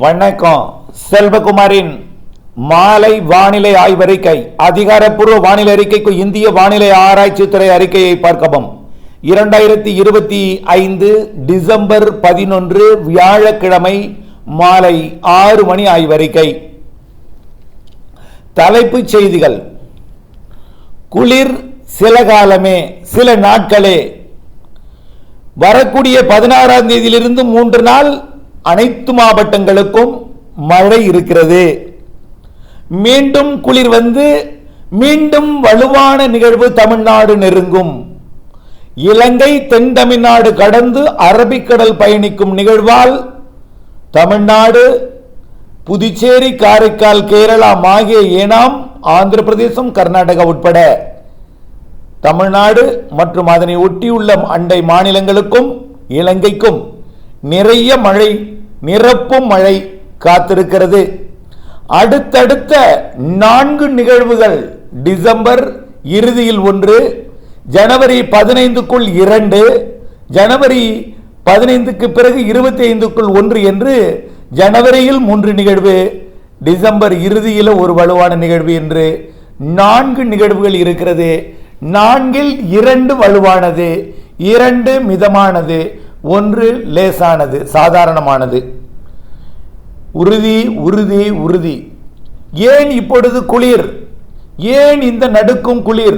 வணக்கம். செல்வகுமாரின் மாலை வானிலை ஆய்வறிக்கை. அதிகாரப்பூர்வ வானிலை அறிக்கைக்கு இந்திய வானிலை ஆராய்ச்சித்துறை அறிக்கையை பார்க்கவும். 2025 டிசம்பர் 11 வியாழக்கிழமை மாலை 6 மணி ஆய்வறிக்கை. தலைப்புச் செய்திகள். குளிர் சில காலமே, சில நாட்களே. வரக்கூடிய 16ஆம் தேதியிலிருந்து 3 நாள் அனைத்து மாவட்டங்களுக்கும் மழை இருக்கிறது. மீண்டும் குளிர் வந்து மீண்டும் வலுவான நிகழ்வு தமிழ்நாடு நெருங்கும். இலங்கை தென் தமிழ்நாடு கடந்து அரபிக்கடல் பயணிக்கும் நிகழ்வால் தமிழ்நாடு, புதுச்சேரி, காரைக்கால், கேரளா, மாஹே, ஏனாம், ஆந்திர பிரதேசம், கர்நாடகா உட்பட தமிழ்நாடு மற்றும் அதனை ஒட்டியுள்ள அண்டை மாநிலங்களுக்கும் இலங்கைக்கும் நிறைய மழை, நிரப்பும் மழை காத்திருக்கிறது. அடுத்தடுத்த 4 நிகழ்வுகள். டிசம்பர் இறுதியில் 1, ஜனவரி 15க்குள் 2, ஜனவரி 15க்கு பிறகு 25க்குள் 1 என்று ஜனவரியில் 3 நிகழ்வு, டிசம்பர் இறுதியில் ஒரு வலுவான நிகழ்வு என்று 4 நிகழ்வுகள் இருக்கிறது. 4ல் 2 வலுவானது, 2 மிதமானது, 1 லேசானது, சாதாரணமானது. உறுதி உறுதி உறுதி. ஏன் இப்பொழுது குளிர்? ஏன் இந்த நடுக்கும் குளிர்?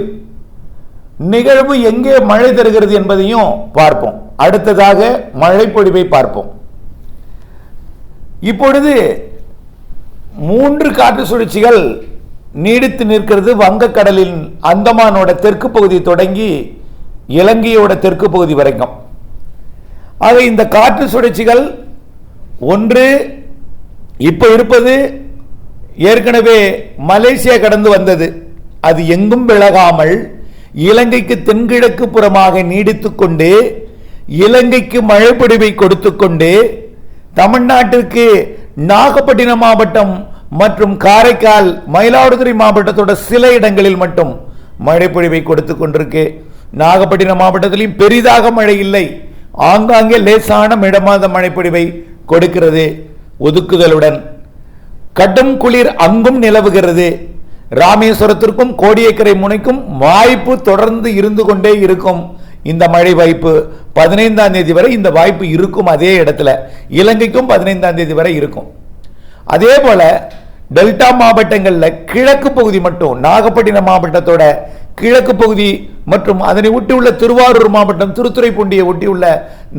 நிகழ்வு எங்கே மழை தருகிறது என்பதையும் பார்ப்போம். அடுத்ததாக மழை பொழிவை பார்ப்போம். இப்பொழுது 3 காற்று சுழற்சிகள் நீடித்து நிற்கிறது. வங்கக்கடலின் அந்தமானோட தெற்கு பகுதி தொடங்கி இலங்கையோட தெற்கு பகுதி வரைக்கும். ஆக இந்த காற்று சுழற்சிகள் ஒன்று இப்ப இருப்பது ஏற்கனவே மலேசியா கடந்து வந்தது. அது எங்கும் விலகாமல் இலங்கைக்கு தென்கிழக்கு புறமாக நீடித்துக் கொண்டு இலங்கைக்கு மழை பொழிவை கொடுத்து கொண்டு தமிழ்நாட்டிற்கு நாகப்பட்டினம் மாவட்டம் மற்றும் காரைக்கால், மயிலாடுதுறை மாவட்டத்தோட சில இடங்களில் மட்டும் மழை பொழிவை கொடுத்து கொண்டிருக்கு. நாகப்பட்டினம் மாவட்டத்திலும் பெரிதாக மழை இல்லை, ஆங்காங்கே லேசான மிதமான மழை பொழிவை கொடுக்கிறது. ஒதுக்குதலுடன் கடும் குளிர் அங்கும் நிலவுகிறது. ராமேஸ்வரத்திற்கும் கோடியக்கரை முனைக்கும் வாய்ப்பு தொடர்ந்து இருந்து கொண்டே இருக்கும். இந்த மழை வாய்ப்பு 15ஆம் தேதி வரை இந்த வாய்ப்பு இருக்கும். அதே இடத்துல இலங்கைக்கும் 15ஆம் தேதி வரை இருக்கும். அதே போல டெல்டா மாவட்டங்களில் கிழக்கு பகுதி மட்டும், நாகப்பட்டினம் மாவட்டத்தோட கிழக்கு பகுதி மற்றும் அதனை ஒட்டியுள்ள திருவாரூர் மாவட்டம், திருத்துறைப்பூண்டியை ஒட்டியுள்ள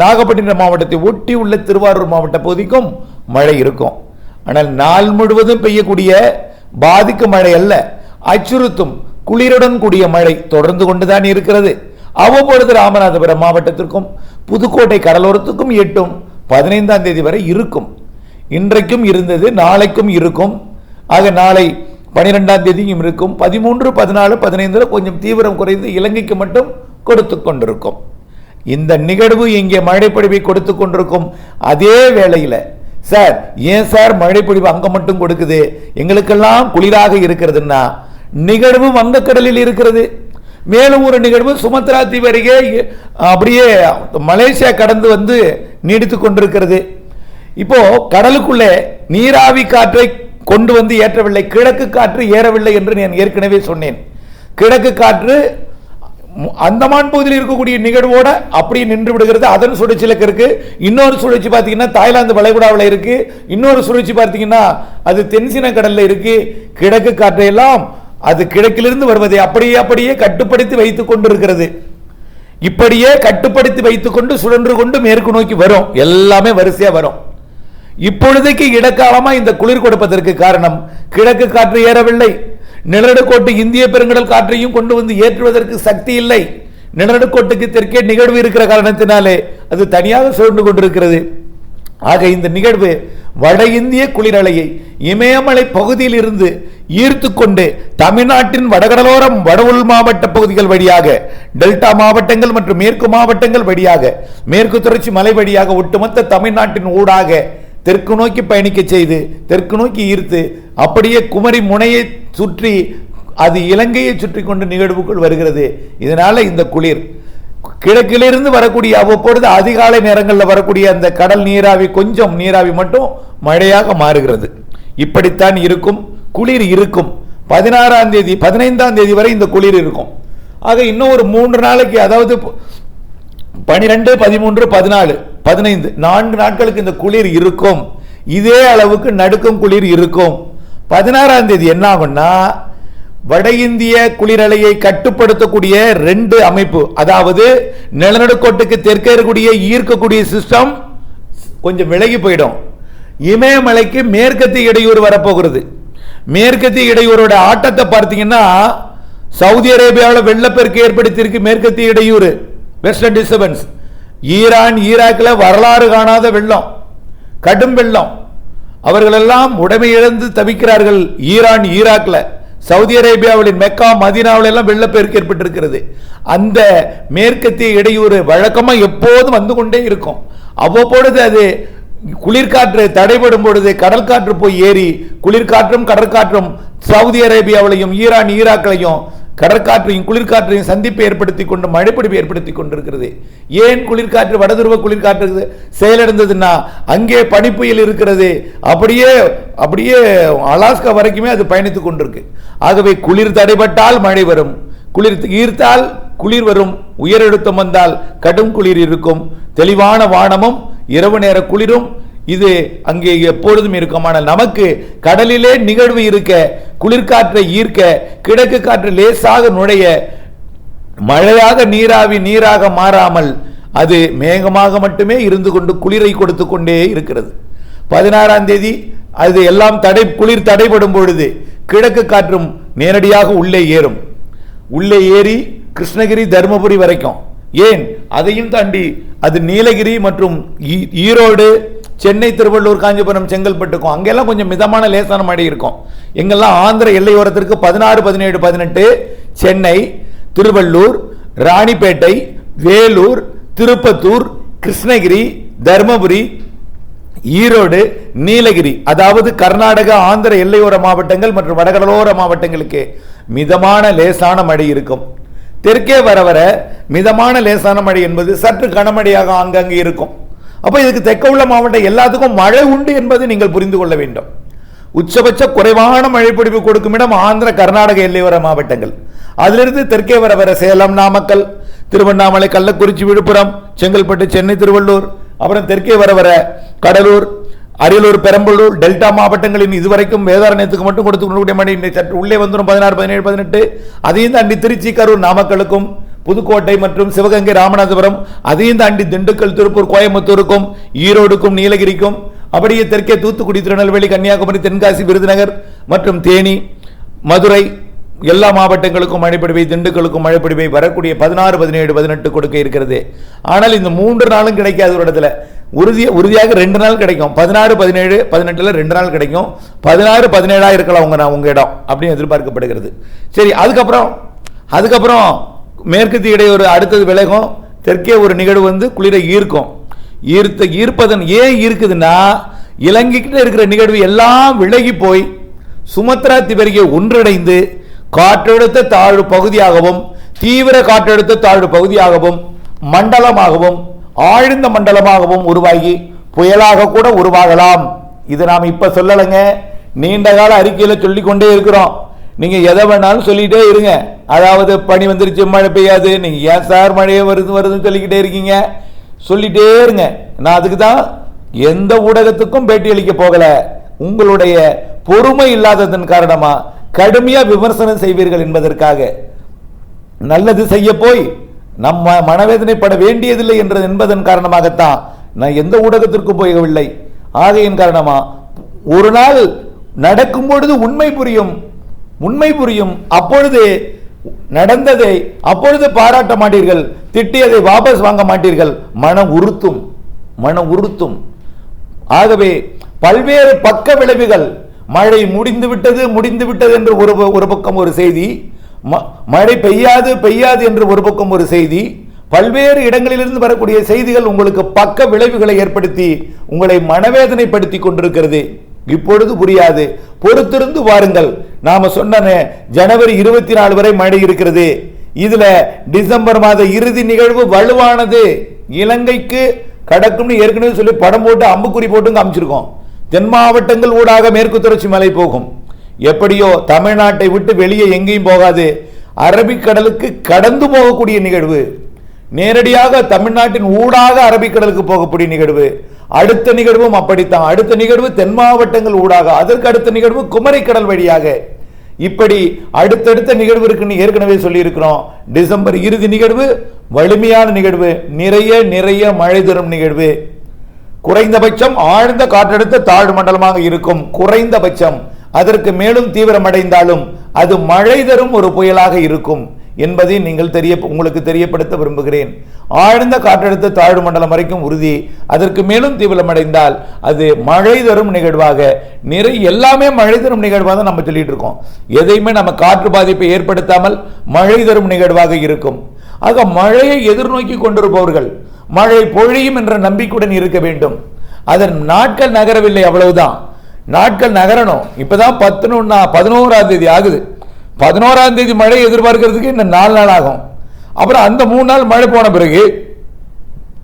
நாகப்பட்டினம் மாவட்டத்தை ஒட்டியுள்ள திருவாரூர் மாவட்ட பகுதிக்கும் மழை இருக்கும். ஆனால் நாள் முழுவதும் பெய்யக்கூடிய பாதிக்கும் மழை அல்ல, அச்சுறுத்தும் குளிருடன் கூடிய மழை தொடர்ந்து கொண்டுதான் இருக்கிறது. அவ்வப்பொழுது ராமநாதபுரம் மாவட்டத்திற்கும் புதுக்கோட்டை கடலோரத்துக்கும் எட்டும் 15ஆம் தேதி வரை இருக்கும். இன்றைக்கும் இருந்தது, நாளைக்கும் இருக்கும். ஆக நாளை 12ஆம் தேதியும் இருக்கும். 13, 14, 15 கொஞ்சம் தீவிரம் குறைந்து இலங்கைக்கு மட்டும் கொடுத்து கொண்டிருக்கும். இந்த நிகழ்வு இங்கே மழைப்பொழிவை கொடுத்து கொண்டிருக்கும். அதே வேளையில் சார், ஏன் சார் மழைப்பொழிவு அங்க மட்டும் கொடுக்குது, எங்களுக்கெல்லாம் குளிராக இருக்கிறதுன்னா, நிகழ்வு வங்கக்கடலில் இருக்கிறது. மேலும் ஒரு நிகழ்வு சுமத்ரா தீவு அருகே அப்படியே மலேசியா கடந்து வந்து நீடித்து கொண்டிருக்கிறது. இப்போ கடலுக்குள்ளே நீராவி காற்றை கொண்டு வந்து ஏற்றவில்லை, கிழக்கு காற்று ஏறவில்லை என்று நான் ஏற்கனவே சொன்னேன். கிழக்கு காற்று அந்தமான் பகுதியில் இருக்கக்கூடிய நிகழ்வோட அப்படியே நின்று விடுகிறது. அதன் சுழற்சியில் இருக்கு. இன்னொரு சுழற்சி பார்த்தீங்கன்னா தாய்லாந்து வளைகுடாவில் இருக்கு. இன்னொரு சுழற்சி பார்த்தீங்கன்னா அது தென்சீன கடல்ல இருக்கு. கிழக்கு காற்றையெல்லாம் அது கிழக்கிலிருந்து வருவதை அப்படியே கட்டுப்படுத்தி வைத்துக் கொண்டிருக்கிறது. இப்படியே கட்டுப்படுத்தி வைத்துக் கொண்டு சுழன்று கொண்டு மேற்கு நோக்கி வரும். எல்லாமே வரிசையா வரும். இப்பொழுதைக்கு இடக்காலமா இந்த குளிர் கொடுப்பதற்கு காரணம் கிழக்கு காற்று ஏறவில்லை. நிலநடுக்கோட்டு இந்திய பெருங்கடல் காற்றையும் கொண்டு வந்து ஏற்றுவதற்கு சக்தி இல்லை. நிலநடுக்கோட்டுக்கு தெற்கே நிகழ்வு இருக்கிற காரணத்தினாலே அது தனியாக சுழன்று கொண்டிருக்கிறது. ஆக இந்த நிகழ்வு வட இந்திய குளிரலையை இமயமலை பகுதியில் இருந்து ஈர்த்து கொண்டு தமிழ்நாட்டின் வடகடலோரம், வட உள் மாவட்ட பகுதிகள் வழியாக, டெல்டா மாவட்டங்கள் மற்றும் மேற்கு மாவட்டங்கள் வழியாக, மேற்கு தொடர்ச்சி மலை வழியாக ஒட்டுமொத்த தமிழ்நாட்டின் ஊடாக தெற்கு நோக்கி பயணிக்க செய்து தெற்கு நோக்கி ஈர்த்து அப்படியே குமரி முனையை சுற்றி அது இலங்கையை சுற்றி கொண்டு நிகழ்வுக்குள் வருகிறது. இதனால இந்த குளிர் கிழக்கிலிருந்து வரக்கூடிய அவ்வப்பொழுது அதிகாலை நேரங்களில் வரக்கூடிய அந்த கடல் நீராவி, கொஞ்சம் நீராவி மட்டும் மழையாக மாறுகிறது. இப்படித்தான் இருக்கும். குளிர் இருக்கும். 16ஆம் தேதி 15ஆம் தேதி வரை இந்த குளிர் இருக்கும். ஆக இன்னும் ஒரு 3 நாளைக்கு, அதாவது 12, 13, 14, 15 4 நாட்களுக்கு இந்த குளிர் இருக்கும். இதே அளவுக்கு நடுக்கும் குளிர் இருக்கும். 16ஆம் தேதி என்ன ஆகும்னா, வட இந்திய குளிரலையை கட்டுப்படுத்தக்கூடிய 2 அமைப்பு, அதாவது நிலநடுக்கோட்டுக்கு தெற்கே இருக்கக்கூடிய ஈர்க்கக்கூடிய சிஸ்டம் கொஞ்சம் விலகி போயிடும். இமயமலைக்கு மேற்கத்திய இடையூறு வரப்போகிறது. மேற்கத்திய இடையூரோட ஆட்டத்தை பார்த்தீங்கன்னா, சவுதி அரேபியாவில் வெள்ளப்பெருக்கு ஏற்படுத்தியிருக்கு மேற்கத்திய இடையூறு, வெஸ்டர்ன் டிஸ்டர்பன்ஸ். ஈரான் ஈராக்கில் வரலாறு காணாத வெள்ளம், கடும் வெள்ளம். அவர்களெல்லாம் உடைமை இழந்து தவிக்கிறார்கள். ஈரான் ஈராக்கில், சவுதி அரேபியாவின் மெக்கா மதீனாவில் எல்லாம் வெள்ளப்பெருக்கு ஏற்பட்டிருக்கிறது. அந்த மேற்கத்திய இடையூறு வழக்கமாக எப்போதும் வந்து கொண்டே இருக்கும். அவ்வப்பொழுது அது குளிர்காற்று தடைபடும் பொழுது கடல் காற்று போய் ஏறி, குளிர்காற்றும் கடற்காற்றும் சவுதி அரேபியாவிலையும் ஈரான் ஈராக்கிலையும் கடற்காற்றையும் குளிர்காற்றையும் சந்திப்பை ஏற்படுத்தி கொண்டு மழைப்பிடிப்பு ஏற்படுத்தி கொண்டிருக்கிறது. ஏன் குளிர்காற்று வடதுருவ குளிர்காற்று செயலிழந்ததுன்னா, அங்கே பனிப்புயல் இருக்கிறது. அப்படியே அப்படியே அலாஸ்கா வரைக்குமே அது பயணித்துக் கொண்டிருக்கு. ஆகவே குளிர் தடைபட்டால் மழை வரும், குளிர் ஈர்த்தால் குளிர் வரும், உயரழுத்தம் வந்தால் கடும் குளிர் இருக்கும். தெளிவான வானமும் இரவு நேர குளிரும் இது அங்கே எப்பொழுதும் இருக்கும். ஆனால் நமக்கு கடலிலே நிகழ்வு இருக்க, குளிர்காற்றை ஈர்க்க, கிழக்கு காற்று லேசாக நுழைய, மழையாக நீராவி நீராக மாறாமல் அது மேகமாக மட்டுமே இருந்து கொண்டு குளிரை கொடுத்து கொண்டே இருக்கிறது. 16ஆம் தேதி அது எல்லாம் குளிர் தடைபடும் பொழுது கிழக்கு காற்றும் நேரடியாக உள்ளே ஏறும். உள்ளே ஏறி கிருஷ்ணகிரி தர்மபுரி வரைக்கும், ஏன் அதையும் தாண்டி அது நீலகிரி மற்றும் ஈரோடு, சென்னை, திருவள்ளூர், காஞ்சிபுரம், செங்கல்பட்டுக்கும் அங்கெல்லாம் கொஞ்சம் மிதமான லேசான மழை இருக்கும். எங்கெல்லாம் ஆந்திர எல்லையோரத்திற்கு 16, 17, 18 சென்னை, திருவள்ளூர், ராணிப்பேட்டை, வேலூர், திருப்பத்தூர், கிருஷ்ணகிரி, தர்மபுரி, ஈரோடு, நீலகிரி, அதாவது கர்நாடகா ஆந்திர எல்லையோர மாவட்டங்கள் மற்றும் வடகடலோர மாவட்டங்களுக்கு மிதமான லேசான மழை இருக்கும். தெற்கே வர வர மிதமான லேசான மழை என்பது சற்று கனமழையாக அங்கங்கே இருக்கும். அப்போ இதுக்கு தெற்க உள்ள மாவட்டம் எல்லாத்துக்கும் மழை உண்டு என்பதை நீங்கள் புரிந்து கொள்ள வேண்டும். உச்சபட்ச குறைவான மழை பொழிவு கொடுக்கும் இடம் ஆந்திர கர்நாடக எல்லையோர மாவட்டங்கள். அதிலிருந்து தெற்கே வர வர சேலம், நாமக்கல், திருவண்ணாமலை, கள்ளக்குறிச்சி, விழுப்புரம், செங்கல்பட்டு, சென்னை, திருவள்ளூர், அப்புறம் தெற்கே வர வர கடலூர், அரியலூர், பெரம்பலூர், டெல்டா மாவட்டங்களின் இதுவரைக்கும் வேதாரண்யத்துக்கு மட்டும் கொடுத்துக்கூடிய மழை சற்று உள்ளே வந்துடும். 16, 17, 18 அதையும் தாண்டி திருச்சி, கரூர், நாமக்கலுக்கும், புதுக்கோட்டை மற்றும் சிவகங்கை, ராமநாதபுரம், அதையும் தாண்டி திண்டுக்கல், திருப்பூர், கோயம்புத்தூருக்கும், ஈரோடுக்கும், நீலகிரிக்கும், அப்படியே தெற்கே தூத்துக்குடி, திருநெல்வேலி, கன்னியாகுமரி, தென்காசி, விருதுநகர் மற்றும் தேனி, மதுரை எல்லா மாவட்டங்களுக்கும் மழைப்பொழிவை, திண்டுக்கலுக்கும் மழைப்பொழிவை வரக்கூடிய 16, 17, 18 கொடுக்க இருக்கிறது. ஆனால் இந்த 3 நாளும் கிடைக்காத ஒரு இடத்துல உறுதியாக 2 நாள் கிடைக்கும். 16, 17, 18 2 நாள் கிடைக்கும். 16, 17 இருக்கலாம் உங்க இடம் அப்படின்னு எதிர்பார்க்கப்படுகிறது. சரி, அதுக்கப்புறம் மேற்கத்திய இடையூறு அடுத்தது விலகும். தெற்கே ஒரு நிகழ்வு வந்து குளிரை ஈர்க்கும். ஈர்ப்பதன் ஏன் இருக்குதுன்னா, இலங்கைக்கிட்ட இருக்கிற நிகழ்வு எல்லாம் விலகி போய் சுமத்ரா திபெரகை ஒன்றிணைந்து காற்றழுத்த தாழ்வு பகுதியாகவும் தீவிர காற்றழுத்த தாழ்வு பகுதியாகவும் மண்டலமாகவும் ஆழ்ந்த மண்டலமாகவும் உருவாகி புயலாக கூட உருவாகலாம். இது நாம் இப்ப சொல்லலைங்க, நீண்ட கால அறிக்கையில சொல்லிக் கொண்டே இருக்கிறோம். நீங்க எதை வேணாலும் சொல்லிட்டே இருங்க. அதாவது பனி வந்துருச்சு, மழை பெய்யாது, நீங்க ஏன் சார் மழையே வருதுன்னு சொல்லிக்கிட்டே இருக்கீங்க, சொல்லிட்டே இருங்க. நான் அதுக்கு தான் எந்த ஊடகத்துக்கும் பேட்டி அளிக்க போகல. உங்களுடைய பொறுமை இல்லாததன் காரணமா கடுமையா விமர்சனம் செய்வீர்கள் என்பதற்காக. நல்லது செய்ய போய் நம்ம மனவேதனைப்பட வேண்டியதில்லை என்பதன் காரணமாகத்தான் நான் எந்த ஊடகத்திற்கும் போகவில்லை. ஆகையின் காரணமா ஒரு நாள் நடக்கும் பொழுது உண்மை புரியும். அப்பொழுது நடந்ததை அப்பொழுது பாராட்ட மாட்டீர்கள், திட்டியதை வாபஸ் வாங்க மாட்டீர்கள், மனம் உறுத்தும். ஆகவே பல்வேறு பக்க விளைவுகள், மழை முடிந்து விட்டது என்று ஒரு பக்கம் ஒரு செய்தி, மழை பெய்யாது என்று ஒரு பக்கம் ஒரு செய்தி, பல்வேறு இடங்களிலிருந்து வரக்கூடிய செய்திகள் உங்களுக்கு பக்க விளைவுகளை ஏற்படுத்தி உங்களை மனவேதனைப்படுத்தி கொண்டிருக்கிறது. இப்பொழுது புரியாது, பொறுத்திருந்து வாருங்கள். நாம சொன்ன ஜனவரி 24 வரை மழை இருக்கிறது, இதுல டிசம்பர் மாத இறுதி நிகழ்வு வலுவானது, இலங்கைக்கு கடக்கும்னு ஏற்கனவே சொல்லி படம் போட்டு அம்புக்குறி போட்டு காமிச்சிருக்கோம். தென் மாவட்டங்கள் ஊடாக மேற்கு தொடர்ச்சி மலை போகும். எப்படியோ தமிழ்நாட்டை விட்டு வெளியே எங்கேயும் போகாது, அரபிக்கடலுக்கு கடந்து போகக்கூடிய நிகழ்வு, நேரடியாக தமிழ்நாட்டின் ஊடாக அரபிக்கடலுக்கு போகக்கூடிய நிகழ்வு. அடுத்த நிகழ்வும் அப்படித்தான். அடுத்த நிகழ்வு தென் மாவட்டங்கள் ஊடாக, அதற்கு அடுத்த நிகழ்வு குமரிக்கடல் வழியாக. இப்படி அடுத்தடுத்த நிகழ்வு இருக்குன்னு ஏற்கனவே சொல்லி இருக்கிறோம். டிசம்பர் இறுதி நிகழ்வு வலிமையான நிகழ்வு, நிறைய மழை தரும் நிகழ்வு. குறைந்தபட்சம் ஆழ்ந்த காற்றழுத்த தாழ்வு மண்டலமாக இருக்கும். குறைந்தபட்சம் அதற்கு மேலும் தீவிரமடைந்தாலும் அது மழை தரும் ஒரு புயலாக இருக்கும் என்பதை நீங்கள் உங்களுக்கு தெரியப்படுத்த விரும்புகிறேன். ஆழ்ந்த காற்றழுத்த தாழ்வு மண்டலம் வரைக்கும் உறுதி, அதற்கு மேலும் தீவிரமடைந்தால் அது மழை தரும் நிகழ்வாக, எல்லாமே மழை தரும் நிகழ்வாக தான் நம்ம சொல்லிட்டு இருக்கோம். எதையுமே நம்ம காற்று பாதிப்பை ஏற்படுத்தாமல் மழை தரும் நிகழ்வாக இருக்கும். ஆக மழையை எதிர்நோக்கி கொண்டிருப்பவர்கள் மழை பொழியும் என்ற நம்பிக்கையுடன் இருக்க வேண்டும். அதன் நாட்கள் நகரவில்லை, அவ்வளவுதான். நாட்கள் நகரணும். இப்பதான் 11ஆம் தேதி ஆகுது. 11ஆம் தேதி மழை எதிர்பார்க்கிறதுக்கு இன்னும் 4 நாள் ஆகும். அப்புறம் அந்த 3 நாள் மழை போன பிறகு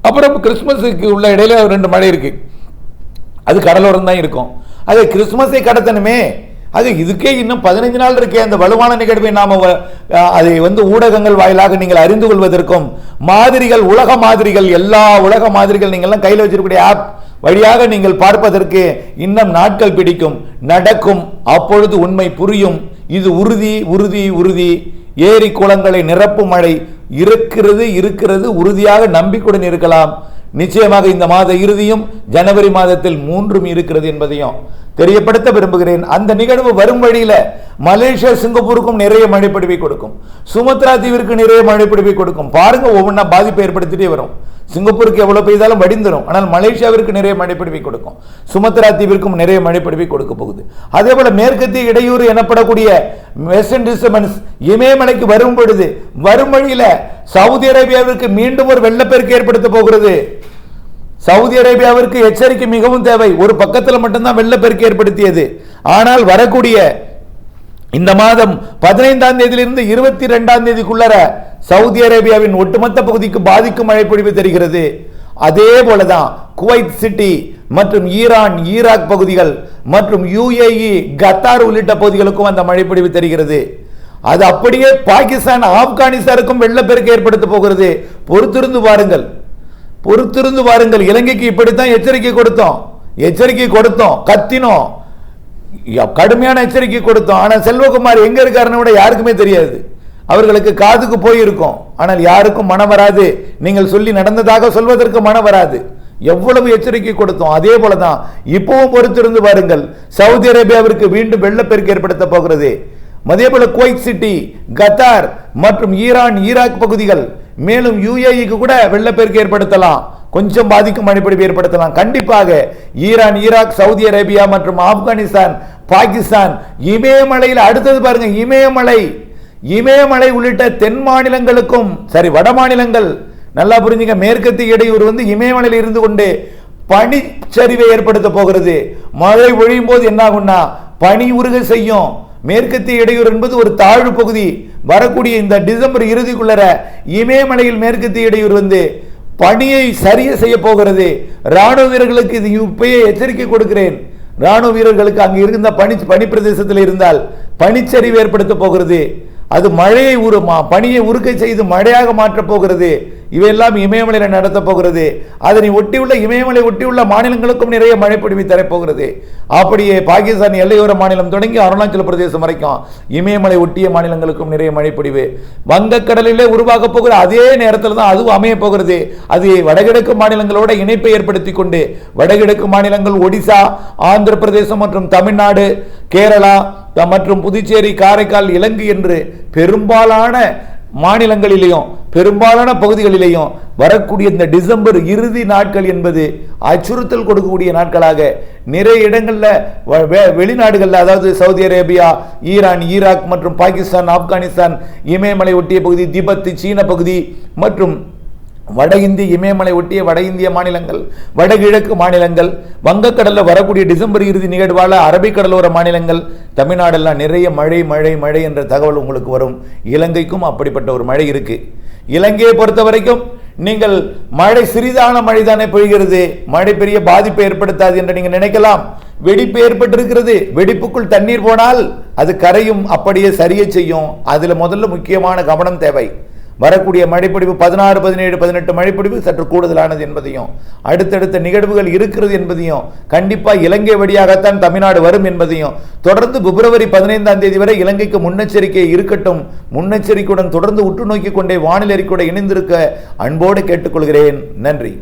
அப்புறம் கிறிஸ்துமஸுக்கு உள்ள இடையில 2 மழை இருக்கு, அது கடலோரம் தான் இருக்கும். அது கிறிஸ்துமஸை கடத்தணுமே, அது இதுக்கே இன்னும் 15 நாள் இருக்கே. அந்த வலுவான நிகழ்வை நாம அதை ஊடகங்கள் வாயிலாக நீங்கள் அறிந்து கொள்வதற்கும், மாதிரிகள், உலக மாதிரிகள், எல்லா உலக மாதிரிகள் நீங்கள்லாம் கையில் வச்சிருக்கக்கூடிய ஆப் வழியாக நீங்கள் பார்ப்பதற்கு இன்னும் நாட்கள் பிடிக்கும். நடக்கும், அப்பொழுது உண்மை புரியும். இது உறுதி உறுதி உறுதி. ஏரி குளங்களை நிரப்பும் மழை இருக்கிறது உறுதியாக நம்பிக்கையுடன் இருக்கலாம். நிச்சயமாக இந்த மாத இறுதியும் ஜனவரி மாதத்தில் 3 இருக்கிறது என்பதையும் தெரியப்படுத்த விரும்புகிறேன். அந்த நிகழ்வு வரும் வழியில மலேசியா சிங்கப்பூருக்கும் நிறைய மழைப்பொழிவை கொடுக்கும், சுமத்ரா தீவிற்கு நிறைய மழைப்பொழிவை கொடுக்கும். பாருங்க, ஒவ்வொன்றா பாதிப்பை ஏற்படுத்திட்டே வரும். சிங்கப்பூருக்கு எவ்வளவு பெய்தாலும் வடிந்துடும், ஆனால் மலேசியாவிற்கு நிறைய மழைப்பொழிவை கொடுக்கும், சுமத்ரா தீவிற்கும் நிறைய மழைப்பொழிவை கொடுக்க போகுது. அதே போல மேற்கத்திய இடையூறு எனப்படக்கூடிய வெஸ்டர்ன் டிஸ்டர்பன்ஸ் இமயமலைக்கு வரும் பொழுது வரும் வழியில சவுதி அரேபியாவிற்கு மீண்டும் ஒரு வெள்ளப்பெருக்கு ஏற்படுத்த போகிறது. சவுதி அரேபியாவிற்கு எச்சரிக்கை மிகவும் தேவை. ஒரு பக்கத்தில் மட்டும்தான் வெள்ளப்பெருக்கு ஏற்படுத்தியது, ஆனால் வரக்கூடிய இந்த மாதம் 15ஆம் தேதியிலிருந்து 22ஆம் தேதிக்குள்ளர சவுதி அரேபியாவின் ஒட்டுமொத்த பகுதிக்கு பாதிக்கும் மழை பொழிவு தெரிகிறது. அதே போலதான் குவைத் சிட்டி மற்றும் ஈரான், ஈராக் பகுதிகள் மற்றும் UAE, கத்தார் உள்ளிட்ட பகுதிகளுக்கும் அந்த மழை பொழிவு தெரிகிறது. அது அப்படியே பாகிஸ்தான், ஆப்கானிஸ்தானுக்கும் வெள்ளப்பெருக்கு ஏற்படுத்த போகிறது. பொறுத்திருந்து பாருங்கள். இலங்கைக்கு இப்படித்தான் எச்சரிக்கை கொடுத்தோம், கத்தினோம், கடுமையான எச்சரிக்கை கொடுத்தோம். ஆனால் செல்வகுமார் எங்க இருக்காருன்னு விட யாருக்குமே தெரியாது. அவர்களுக்கு காதுக்கு போயிருக்கும், ஆனால் யாருக்கும் மனம் வராது. நீங்கள் சொல்லி நடந்ததாக சொல்வதற்கு மனம் வராது. எவ்வளவு எச்சரிக்கை கொடுத்தோம். அதே போலதான் இப்பவும் பொறுத்திருந்து பாருங்கள். சவுதி அரேபியாவிற்கு மீண்டும் வெள்ளப்பெருக்கு ஏற்படுத்த போகிறது. அதே போல குவைத் சிட்டி, கத்தார் மற்றும் ஈரான், ஈராக் பகுதிகள், மேலும் UAE-க்கு கூட வெள்ளப்பெருக்கு ஏற்படுத்தலாம், கொஞ்சம் பாதிக்கும் மழைப்பொழிவு ஏற்படுத்தலாம். கண்டிப்பாக ஈரான், ஈராக், சவுதி அரேபியா மற்றும் ஆப்கானிஸ்தான், பாகிஸ்தான், இமயமலையில் அடுத்தது பாருங்க, இமயமலை உள்ளிட்ட தென் மாநிலங்களுக்கும் சரி, வட மாநிலங்கள் நல்லா புரிஞ்சுங்க. மேற்கத்திய இடையூறு இமயமலையில் இருந்து கொண்டு பனிச்சரிவை ஏற்படுத்த போகிறது. மழை ஒழியும் போது என்ன ஆகும்னா பனி உருக செய்யும். மேற்கத்திய இடையூறு என்பது ஒரு தாழ்வு பகுதி. வரக்கூடிய இந்த டிசம்பர் இறுதிக்குள்ளர இமயமலையில் மேற்கத்திய இடையூறு பணியை சரிய செய்ய போகிறது. ராணுவ வீரர்களுக்கு இது இப்பயே எச்சரிக்கை கொடுக்கிறேன். ராணுவ வீரர்களுக்கு அங்கு இருந்த பனி பிரதேசத்தில் இருந்தால் பனிச்சரிவு ஏற்படுத்த போகிறது. அது மழையை பனியை உருக்கை செய்து மழையாக மாற்றப் போகிறது. இவையெல்லாம் இமயமலையில் நடத்த போகிறது. அதனை ஒட்டியுள்ள இமயமலை ஒட்டியுள்ள மாநிலங்களுக்கும் நிறைய மழைப்பொழிவை தரப்போகிறது. அப்படியே பாகிஸ்தான் எல்லையோர மாநிலம் தொடங்கி அருணாச்சல பிரதேசம் வரைக்கும் இமயமலை ஒட்டிய மாநிலங்களுக்கும் நிறைய மழைப்பொழிவு வங்கக்கடலிலே உருவாக போகிற அதே நேரத்தில் தான் அதுவும் அமைய போகிறது. அது வடகிழக்கு மாநிலங்களோட இணைப்பை ஏற்படுத்தி கொண்டு வடகிழக்கு மாநிலங்கள் ஒடிசா, ஆந்திர பிரதேசம் மற்றும் தமிழ்நாடு, கேரளா மற்றும் புதுச்சேரி, காரைக்கால், இலங்கை என்று பெரும்பாலான மாநிலங்களிலேயும் பெரும்பாலான பகுதிகளிலேயும் வரக்கூடிய இந்த டிசம்பர் இறுதி நாட்கள் என்பது அச்சுறுத்தல் கொடுக்கக்கூடிய நாட்களாக நிறைய இடங்களில் வெளிநாடுகளில், அதாவது சவுதி அரேபியா, ஈரான், ஈராக் மற்றும் பாகிஸ்தான், ஆப்கானிஸ்தான், இமயமலை ஒட்டிய பகுதி, திபெத், சீன பகுதி மற்றும் வட இந்திய இமயமலை ஒட்டிய வட இந்திய மாநிலங்கள், வடகிழக்கு மாநிலங்கள், வங்கக்கடலில் வரக்கூடிய டிசம்பர் இறுதி நிகழ்வால அரபிக்கடலோர மாநிலங்கள், தமிழ்நாடெல்லாம் நிறைய மழை மழை மழை என்ற தகவல் உங்களுக்கு வரும். இலங்கைக்கும் அப்படிப்பட்ட ஒரு மழை இருக்கு. இலங்கையை பொறுத்த வரைக்கும் நீங்கள் மழை சிறிதான மழை தானே பொழிகிறது, மழை பெரிய பாதிப்பை ஏற்படுத்தாது என்று நீங்கள் நினைக்கலாம். வெடிப்பு ஏற்பட்டிருக்கிறது. வெடிப்புக்குள் தண்ணீர் போனால் அது கரையும், அப்படியே சரிய செய்யும். அதுல முதல்ல முக்கியமான கவனம் தேவை. வரக்கூடிய மழைப்பொழிவு 16, 17, 18 மழைப்பொழிவு சற்று கூடுதலானது என்பதையும், அடுத்தடுத்த நிகழ்வுகள் இருக்கிறது என்பதையும், கண்டிப்பாக இலங்கை வழியாகத்தான் தமிழ்நாடு வரும் என்பதையும், தொடர்ந்து பிப்ரவரி 15ஆம் தேதி வரை இலங்கைக்கு முன்னெச்சரிக்கை இருக்கட்டும். முன்னெச்சரிக்கையுடன் தொடர்ந்து உற்று நோக்கிக் கொண்டே வானிலை அறிக்கையோடு இணைந்திருக்க அன்போடு கேட்டுக்கொள்கிறேன். நன்றி.